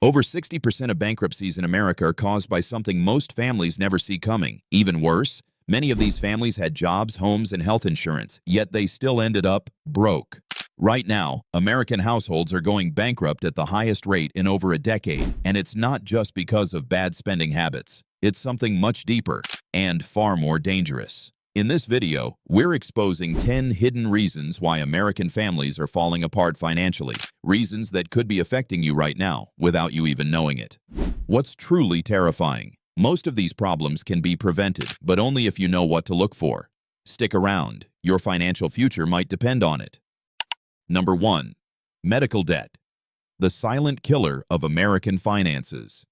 Over 60% of bankruptcies in America are caused by something most families never see coming. Even worse, many of these families had jobs, homes, and health insurance, yet they still ended up broke. Right now, American households are going bankrupt at the highest rate in over a decade, and it's not just because of bad spending habits. It's something much deeper and far more dangerous. In this video, we're exposing 10 hidden reasons why American families are falling apart financially, reasons that could be affecting you right now without you even knowing it. What's truly terrifying? Most of these problems can be prevented, but only if you know what to look for. Stick around. Your financial future might depend on it. Number 1. Medical debt. The silent killer of American finances.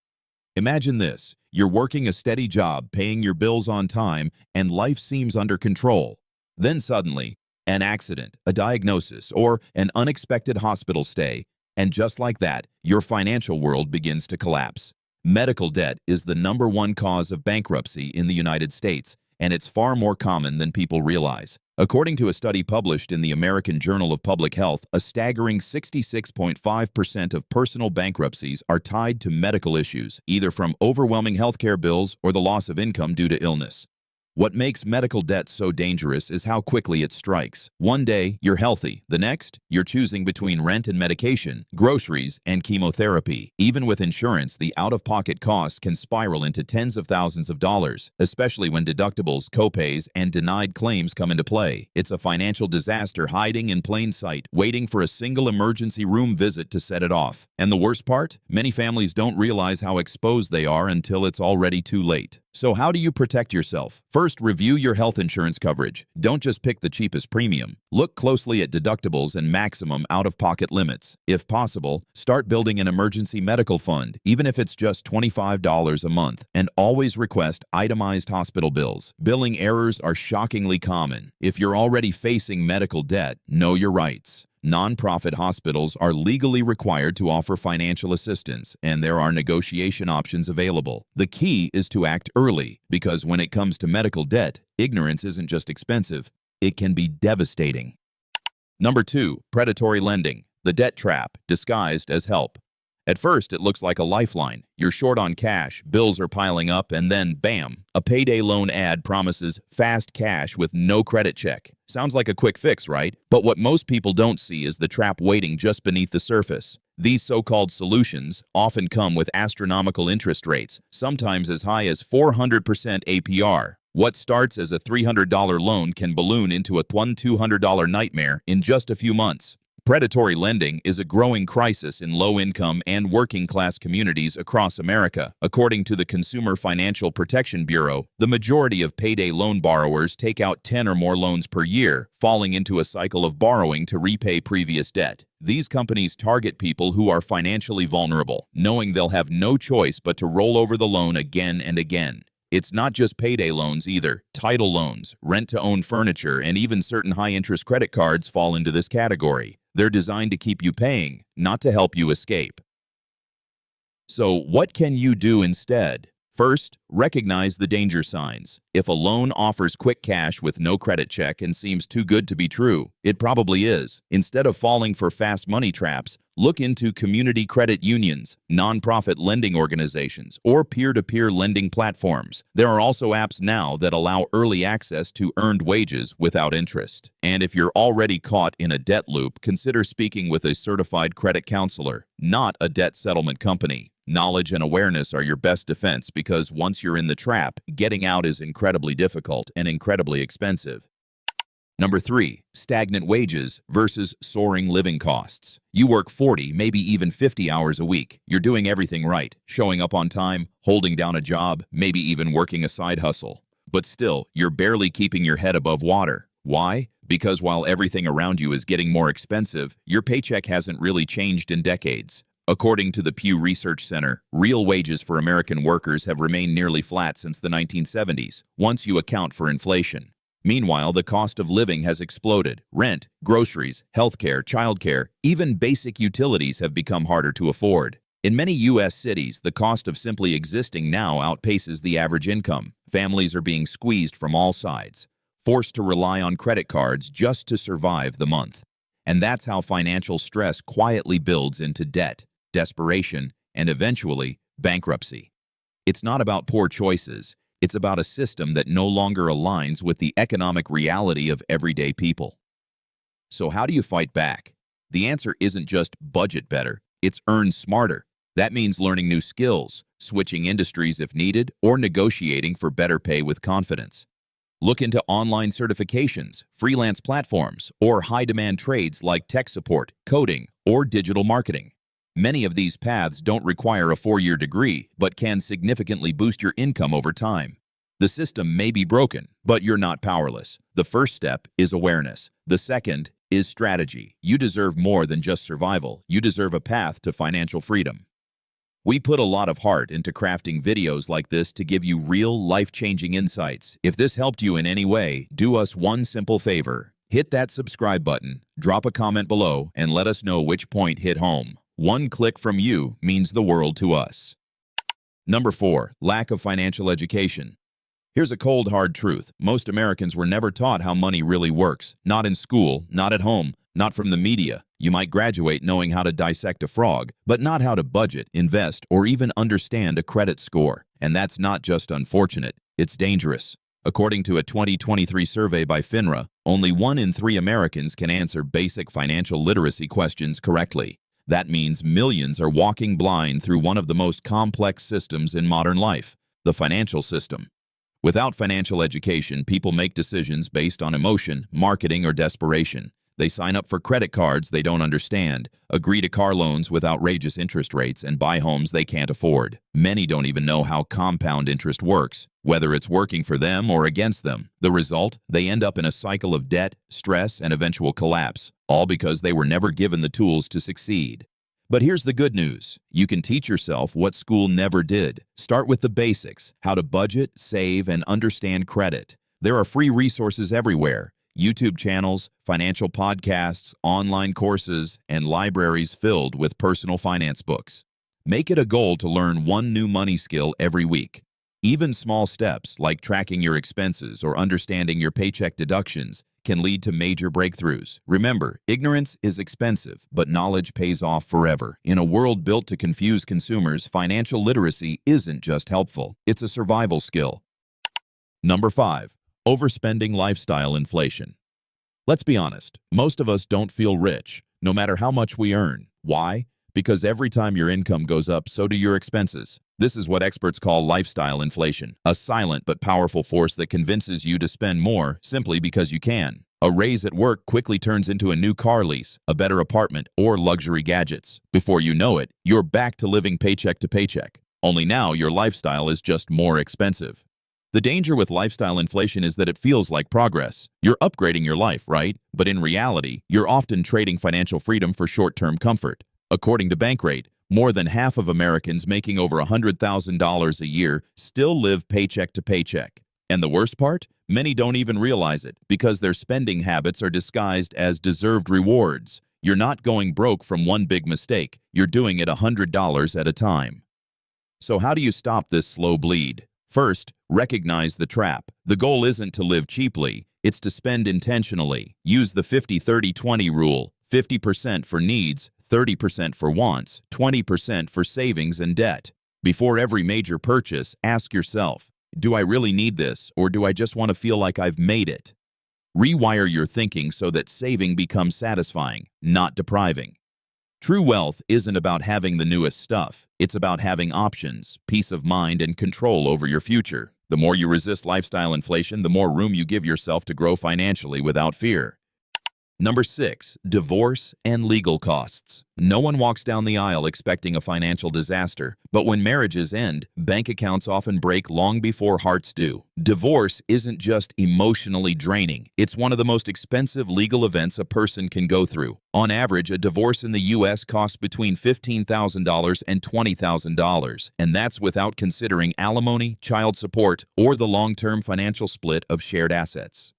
Imagine this. You're working a steady job, paying your bills on time, and life seems under control. Then suddenly, an accident, a diagnosis, or an unexpected hospital stay, and just like that, your financial world begins to collapse. Medical debt is the #1 cause of bankruptcy in the United States, and it's far more common than people realize. According to a study published in the American Journal of Public Health, a staggering 66.5% of personal bankruptcies are tied to medical issues, either from overwhelming healthcare bills or the loss of income due to illness. What makes medical debt so dangerous is how quickly it strikes. One day, you're healthy. The next, you're choosing between rent and medication, groceries, and chemotherapy. Even with insurance, the out-of-pocket costs can spiral into tens of thousands of dollars, especially when deductibles, copays, and denied claims come into play. It's a financial disaster hiding in plain sight, waiting for a single emergency room visit to set it off. And the worst part? Many families don't realize how exposed they are until it's already too late. So how do you protect yourself? First, review your health insurance coverage. Don't just pick the cheapest premium. Look closely at deductibles and maximum out-of-pocket limits. If possible, start building an emergency medical fund, even if it's just $25 a month, and always request itemized hospital bills. Billing errors are shockingly common. If you're already facing medical debt, know your rights. Nonprofit hospitals are legally required to offer financial assistance, and there are negotiation options available. The key is to act early, because when it comes to medical debt, ignorance isn't just expensive, it can be devastating. Number 2. Predatory lending. The debt trap, disguised as help. At first, it looks like a lifeline. You're short on cash, bills are piling up, and then, bam, a payday loan ad promises fast cash with no credit check. Sounds like a quick fix, right? But what most people don't see is the trap waiting just beneath the surface. These so-called solutions often come with astronomical interest rates, sometimes as high as 400% APR. What starts as a $300 loan can balloon into a $1,200 nightmare in just a few months. Predatory lending is a growing crisis in low-income and working-class communities across America. According to the Consumer Financial Protection Bureau, the majority of payday loan borrowers take out 10 or more loans per year, falling into a cycle of borrowing to repay previous debt. These companies target people who are financially vulnerable, knowing they'll have no choice but to roll over the loan again and again. It's not just payday loans either. Title loans, rent-to-own furniture, and even certain high-interest credit cards fall into this category. They're designed to keep you paying, not to help you escape. So, what can you do instead? First, recognize the danger signs. If a loan offers quick cash with no credit check and seems too good to be true, it probably is. Instead of falling for fast money traps, look into community credit unions, nonprofit lending organizations, or peer-to-peer lending platforms. There are also apps now that allow early access to earned wages without interest. And if you're already caught in a debt loop, consider speaking with a certified credit counselor, not a debt settlement company. Knowledge and awareness are your best defense because once you're in the trap, getting out is incredibly difficult and incredibly expensive. Number 3. Stagnant wages versus soaring living costs. You work 40, maybe even 50 hours a week. You're doing everything right, showing up on time, holding down a job, maybe even working a side hustle. But still, you're barely keeping your head above water. Why? Because while everything around you is getting more expensive, your paycheck hasn't really changed in decades. According to the Pew Research Center, real wages for American workers have remained nearly flat since the 1970s, once you account for inflation. Meanwhile, the cost of living has exploded. Rent, groceries, healthcare, childcare, even basic utilities have become harder to afford. In many U.S. cities, the cost of simply existing now outpaces the average income. Families are being squeezed from all sides, forced to rely on credit cards just to survive the month. And that's how financial stress quietly builds into debt, desperation, and eventually, bankruptcy. It's not about poor choices. It's about a system that no longer aligns with the economic reality of everyday people. So how do you fight back? The answer isn't just budget better, it's earn smarter. That means learning new skills, switching industries if needed, or negotiating for better pay with confidence. Look into online certifications, freelance platforms, or high-demand trades like tech support, coding, or digital marketing. Many of these paths don't require a 4-year degree, but can significantly boost your income over time. The system may be broken, but you're not powerless. The first step is awareness. The second is strategy. You deserve more than just survival. You deserve a path to financial freedom. We put a lot of heart into crafting videos like this to give you real, life-changing insights. If this helped you in any way, do us one simple favor. Hit that subscribe button, drop a comment below, and let us know which point hit home. One click from you means the world to us. Number 4, lack of financial education. Here's a cold, hard truth. Most Americans were never taught how money really works. Not in school, not at home, not from the media. You might graduate knowing how to dissect a frog, but not how to budget, invest, or even understand a credit score. And that's not just unfortunate, it's dangerous. According to a 2023 survey by FINRA, only 1 in 3 Americans can answer basic financial literacy questions correctly. That means millions are walking blind through one of the most complex systems in modern life, the financial system. Without financial education, people make decisions based on emotion, marketing, or desperation. They sign up for credit cards they don't understand, agree to car loans with outrageous interest rates, and buy homes they can't afford. Many don't even know how compound interest works, whether it's working for them or against them. The result? They end up in a cycle of debt, stress, and eventual collapse, all because they were never given the tools to succeed. But here's the good news. You can teach yourself what school never did. Start with the basics, how to budget, save, and understand credit. There are free resources everywhere. YouTube channels, financial podcasts, online courses, and libraries filled with personal finance books. Make it a goal to learn one new money skill every week. Even small steps like tracking your expenses or understanding your paycheck deductions can lead to major breakthroughs. Remember, ignorance is expensive, but knowledge pays off forever. In a world built to confuse consumers, financial literacy isn't just helpful, it's a survival skill. Number 5. Overspending lifestyle inflation. Let's be honest, most of us don't feel rich, no matter how much we earn. Why? Because every time your income goes up, so do your expenses. This is what experts call lifestyle inflation, a silent but powerful force that convinces you to spend more simply because you can. A raise at work quickly turns into a new car lease, a better apartment, or luxury gadgets. Before you know it, you're back to living paycheck to paycheck. Only now your lifestyle is just more expensive. The danger with lifestyle inflation is that it feels like progress. You're upgrading your life, right? But in reality, you're often trading financial freedom for short-term comfort. According to Bankrupt, more than half of Americans making over $100,000 a year still live paycheck to paycheck. And the worst part? Many don't even realize it because their spending habits are disguised as deserved rewards. You're not going broke from one big mistake. You're doing it $100 at a time. So how do you stop this slow bleed? First, recognize the trap. The goal isn't to live cheaply, it's to spend intentionally. Use the 50-30-20 rule, 50% for needs, 30% for wants, 20% for savings and debt. Before every major purchase, ask yourself, do I really need this, or do I just want to feel like I've made it? Rewire your thinking so that saving becomes satisfying, not depriving. True wealth isn't about having the newest stuff. It's about having options, peace of mind, and control over your future. The more you resist lifestyle inflation, the more room you give yourself to grow financially without fear. Number 6, divorce and legal costs. No one walks down the aisle expecting a financial disaster, but when marriages end, bank accounts often break long before hearts do. Divorce isn't just emotionally draining. It's one of the most expensive legal events a person can go through. On average, a divorce in the U.S. costs between $15,000 and $20,000, and that's without considering alimony, child support, or the long-term financial split of shared assets.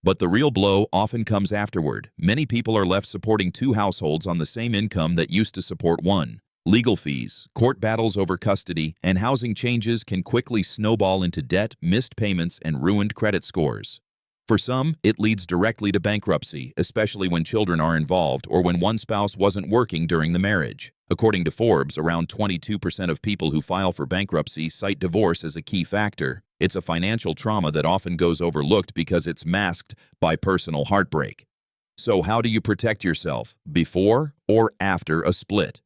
But the real blow often comes afterward. Many people are left supporting 2 households on the same income that used to support one. Legal fees, court battles over custody, and housing changes can quickly snowball into debt, missed payments, and ruined credit scores. For some, it leads directly to bankruptcy, especially when children are involved or when one spouse wasn't working during the marriage. According to Forbes, around 22% of people who file for bankruptcy cite divorce as a key factor. It's a financial trauma that often goes overlooked because it's masked by personal heartbreak. So how do you protect yourself before or after a split?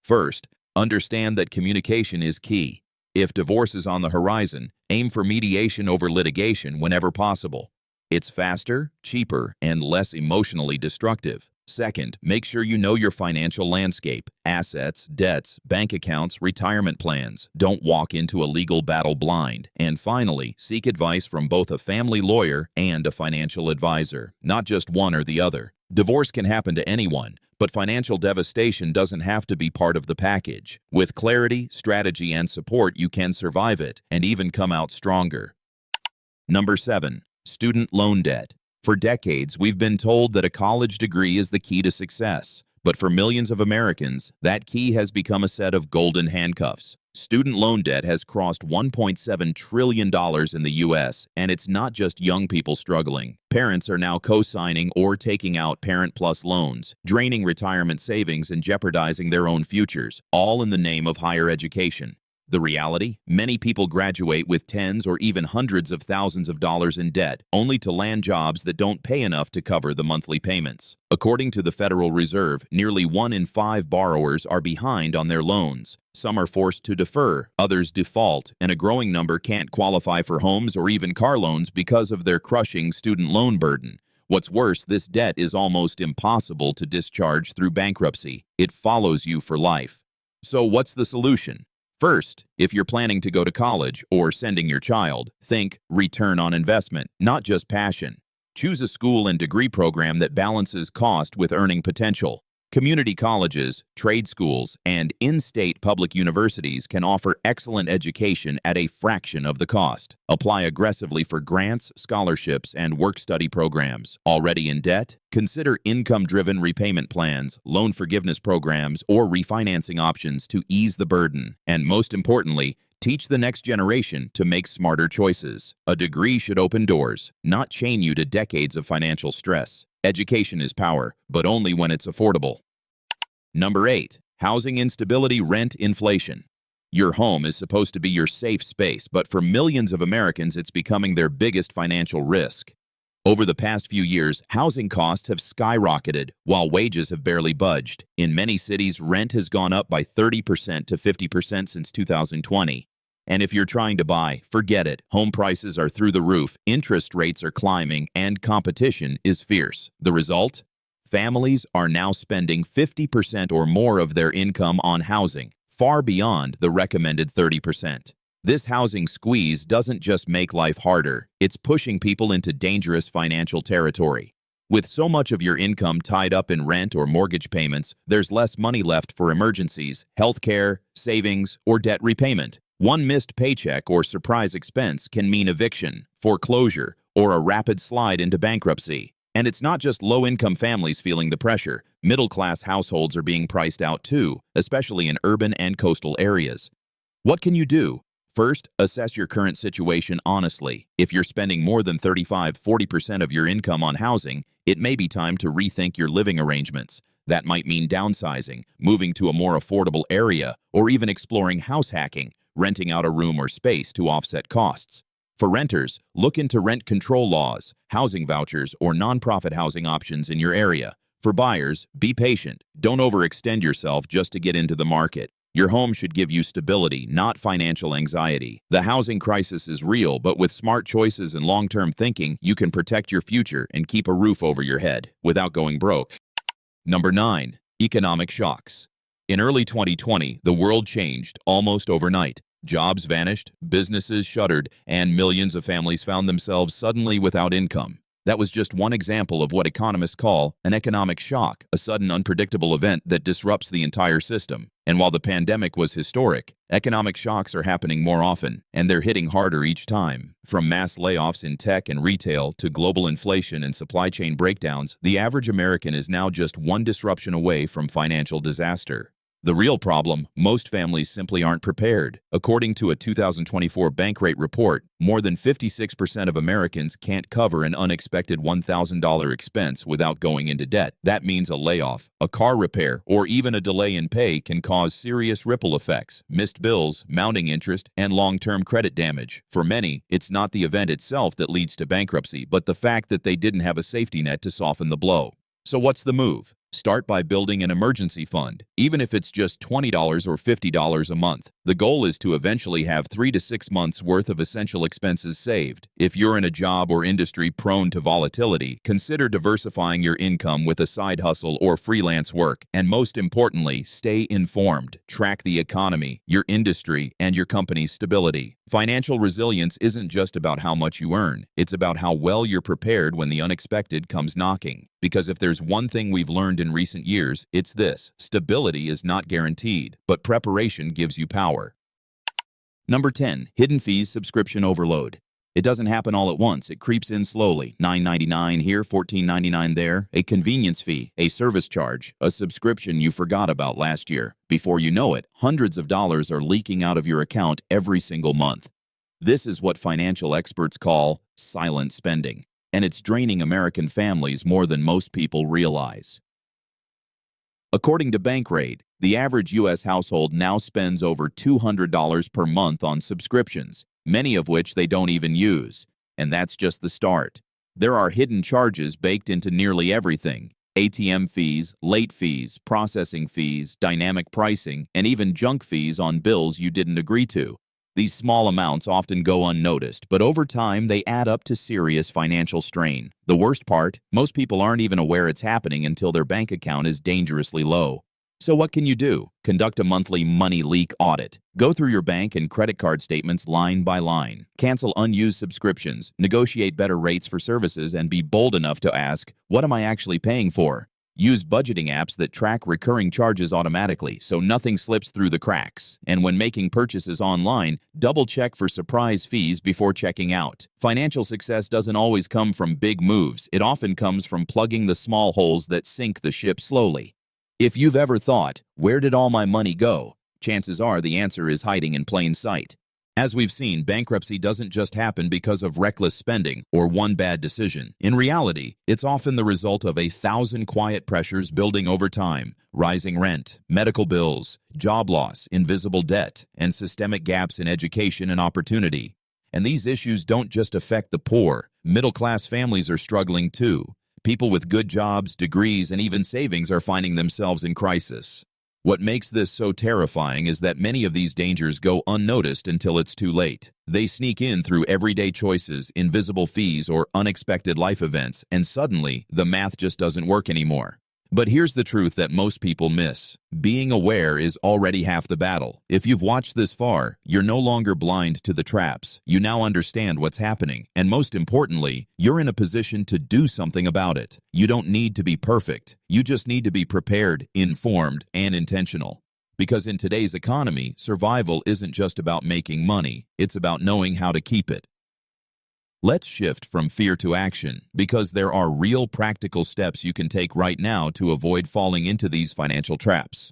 First, understand that communication is key. If divorce is on the horizon, aim for mediation over litigation whenever possible. It's faster, cheaper, and less emotionally destructive. Second, make sure you know your financial landscape, assets, debts, bank accounts, retirement plans. Don't walk into a legal battle blind. And finally, seek advice from both a family lawyer and a financial advisor, not just one or the other. Divorce can happen to anyone, but financial devastation doesn't have to be part of the package. With clarity, strategy, and support, you can survive it and even come out stronger. Number 7. Student loan debt. For decades, we've been told that a college degree is the key to success. But for millions of Americans, that key has become a set of golden handcuffs. Student loan debt has crossed $1.7 trillion in the U.S., and it's not just young people struggling. Parents are now co-signing or taking out Parent Plus loans, draining retirement savings and jeopardizing their own futures, all in the name of higher education. The reality? Many people graduate with tens or even hundreds of thousands of dollars in debt, only to land jobs that don't pay enough to cover the monthly payments. According to the Federal Reserve, nearly 1 in 5 borrowers are behind on their loans. Some are forced to defer, others default, and a growing number can't qualify for homes or even car loans because of their crushing student loan burden. What's worse, this debt is almost impossible to discharge through bankruptcy. It follows you for life. So what's the solution? First, if you're planning to go to college or sending your child, think return on investment, not just passion. Choose a school and degree program that balances cost with earning potential. Community colleges, trade schools, and in-state public universities can offer excellent education at a fraction of the cost. Apply aggressively for grants, scholarships, and work-study programs. Already in debt? Consider income-driven repayment plans, loan forgiveness programs, or refinancing options to ease the burden. And most importantly, teach the next generation to make smarter choices. A degree should open doors, not chain you to decades of financial stress. Education is power, but only when it's affordable. Number 8. Housing instability, rent inflation. Your home is supposed to be your safe space, but for millions of Americans, it's becoming their biggest financial risk. Over the past few years, housing costs have skyrocketed, while wages have barely budged. In many cities, rent has gone up by 30% to 50% since 2020. And if you're trying to buy, forget it. Home prices are through the roof, interest rates are climbing, and competition is fierce. The result? Families are now spending 50% or more of their income on housing, far beyond the recommended 30%. This housing squeeze doesn't just make life harder, it's pushing people into dangerous financial territory. With so much of your income tied up in rent or mortgage payments, there's less money left for emergencies, healthcare, savings, or debt repayment. One missed paycheck or surprise expense can mean eviction, foreclosure, or a rapid slide into bankruptcy. And it's not just low-income families feeling the pressure. Middle-class households are being priced out too, especially in urban and coastal areas. What can you do? First, assess your current situation honestly. If you're spending more than 35–40% of your income on housing, it may be time to rethink your living arrangements. That might mean downsizing, moving to a more affordable area, or even exploring house hacking, renting out a room or space to offset costs. For renters, look into rent control laws, housing vouchers, or nonprofit housing options in your area. For buyers, be patient. Don't overextend yourself just to get into the market. Your home should give you stability, not financial anxiety. The housing crisis is real, but with smart choices and long-term thinking, you can protect your future and keep a roof over your head without going broke. Number 9. Economic shocks. In early 2020, the world changed almost overnight. Jobs vanished, businesses shuttered, and millions of families found themselves suddenly without income. That was just one example of what economists call an economic shock, a sudden unpredictable event that disrupts the entire system. And while the pandemic was historic, economic shocks are happening more often, and they're hitting harder each time. From mass layoffs in tech and retail to global inflation and supply chain breakdowns, the average American is now just one disruption away from financial disaster. The real problem, most families simply aren't prepared. According to a 2024 Bankrate report, more than 56% of Americans can't cover an unexpected $1,000 expense without going into debt. That means a layoff, a car repair, or even a delay in pay can cause serious ripple effects, missed bills, mounting interest, and long-term credit damage. For many, it's not the event itself that leads to bankruptcy, but the fact that they didn't have a safety net to soften the blow. So what's the move? Start by building an emergency fund, even if it's just $20 or $50 a month. The goal is to eventually have 3 to 6 months worth of essential expenses saved. If you're in a job or industry prone to volatility, consider diversifying your income with a side hustle or freelance work. And most importantly, stay informed. Track the economy, your industry, and your company's stability. Financial resilience isn't just about how much you earn. It's about how well you're prepared when the unexpected comes knocking. Because if there's one thing we've learned in recent years, it's this: stability is not guaranteed, but preparation gives you power. Number 10. Hidden fees subscription overload. It doesn't happen all at once. It creeps in slowly. $9.99 here, $14.99 there, a convenience fee, a service charge, a subscription you forgot about last year. Before you know it, hundreds of dollars are leaking out of your account every single month. This is what financial experts call silent spending, and it's draining American families more than most people realize. According to Bankrate, the average U.S. household now spends over $200 per month on subscriptions, many of which they don't even use. And that's just the start. There are hidden charges baked into nearly everything: ATM fees, late fees, processing fees, dynamic pricing, and even junk fees on bills you didn't agree to. These small amounts often go unnoticed, but over time they add up to serious financial strain. The worst part, most people aren't even aware it's happening until their bank account is dangerously low. So what can you do? Conduct a monthly money leak audit. Go through your bank and credit card statements line by line. Cancel unused subscriptions, negotiate better rates for services, and be bold enough to ask, what am I actually paying for? Use budgeting apps that track recurring charges automatically so nothing slips through the cracks. And when making purchases online, double-check for surprise fees before checking out. Financial success doesn't always come from big moves. It often comes from plugging the small holes that sink the ship slowly. If you've ever thought, where did all my money go? Chances are the answer is hiding in plain sight. As we've seen, bankruptcy doesn't just happen because of reckless spending or one bad decision. In reality, it's often the result of 1,000 quiet pressures building over time: rising rent, medical bills, job loss, invisible debt, and systemic gaps in education and opportunity. And these issues don't just affect the poor. Middle-class families are struggling too. People with good jobs, degrees, and even savings are finding themselves in crisis. What makes this so terrifying is that many of these dangers go unnoticed until it's too late. They sneak in through everyday choices, invisible fees, or unexpected life events, and suddenly, the math just doesn't work anymore. But here's the truth that most people miss. Being aware is already half the battle. If you've watched this far, you're no longer blind to the traps. You now understand what's happening, and most importantly, you're in a position to do something about it. You don't need to be perfect. You just need to be prepared, informed, and intentional. Because in today's economy, survival isn't just about making money. It's about knowing how to keep it. Let's shift from fear to action, because there are real practical steps you can take right now to avoid falling into these financial traps.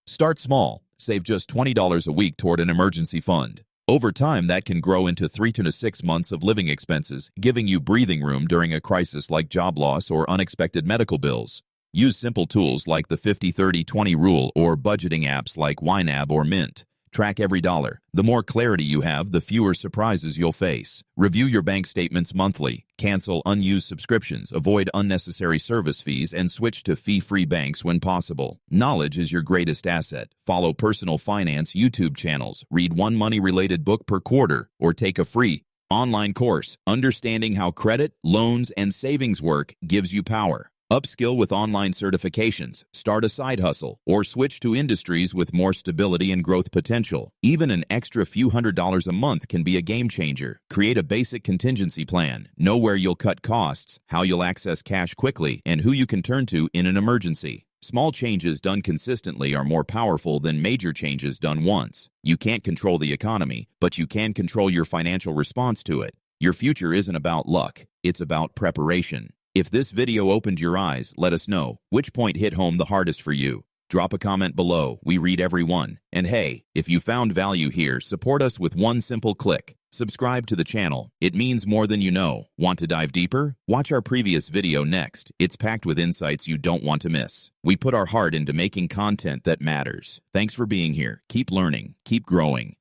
Start small. Save just $20 a week toward an emergency fund. Over time, that can grow into 3 to 6 months of living expenses, giving you breathing room during a crisis like job loss or unexpected medical bills. Use simple tools like the 50-30-20 rule or budgeting apps like YNAB or Mint. Track every dollar. The more clarity you have, the fewer surprises you'll face. Review your bank statements monthly. Cancel unused subscriptions. Avoid unnecessary service fees and switch to fee-free banks when possible. Knowledge is your greatest asset. Follow personal finance YouTube channels. Read one money-related book per quarter or take a free online course. Understanding how credit, loans, and savings work gives you power. Upskill with online certifications, start a side hustle, or switch to industries with more stability and growth potential. Even an extra few $100s a month can be a game changer. Create a basic contingency plan. Know where you'll cut costs, how you'll access cash quickly, and who you can turn to in an emergency. Small changes done consistently are more powerful than major changes done once. You can't control the economy, but you can control your financial response to it. Your future isn't about luck, it's about preparation. If this video opened your eyes, let us know. Which point hit home the hardest for you? Drop a comment below. We read every one. And hey, if you found value here, support us with one simple click. Subscribe to the channel. It means more than you know. Want to dive deeper? Watch our previous video next. It's packed with insights you don't want to miss. We put our heart into making content that matters. Thanks for being here. Keep learning. Keep growing.